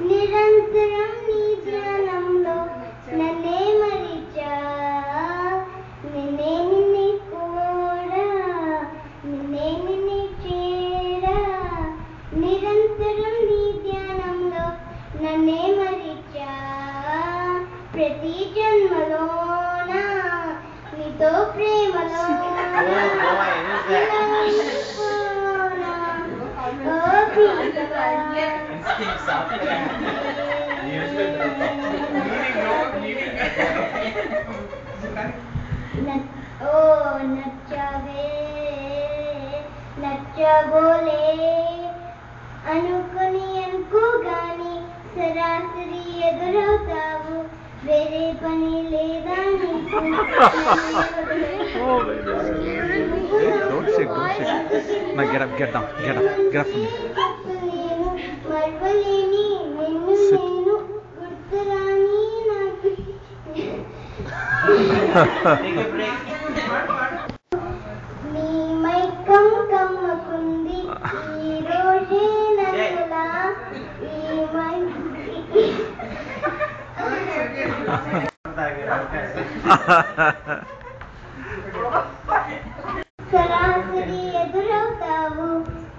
నిరంతరం నీ ధ్యానంలో నన్నే మరిచా నిన్నే నిన్నే కోరా నిన్నే నిన్నే చేరా నిరంతరం నీ ధ్యానంలో నన్నే మరిచా ప్రతి జన్మలోన నీతో ప్రేమలో నచ్చబోలే అనుకుని అనుకోగాని సరాసరి ఎదురవుతావు వేరే పని లేదా మర్వలేని నిన్ను నేను గుర్తురాని నాకు నీ మైకం కమ్మకుంది ఈ రోజే నన్నులా ఈ సరాసరి ఎదురవుతావు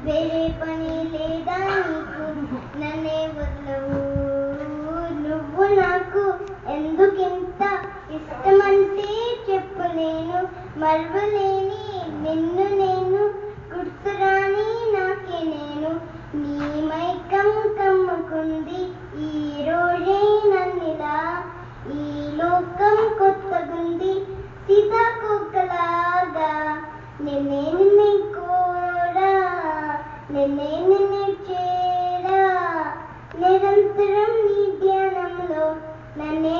వేరే పని లేదా నీకు నన్నే వదలవు నువ్వు నాకు ఎందుకింత ఇష్టమంటే చెప్పలేను మర్వలేని నిన్ను నేను గుర్తురాని నాకే నేను నీ మైకం కమ్మకుంది ఈ రోజే నన్నిలా ఈ లోకం కొత్తగుంది సీతాకోకలాగా నిన్నే నిన్నే కోరా నిన్నే నిన్నే చేరా నిరంతరం నీ ధ్యానంలో నన్నే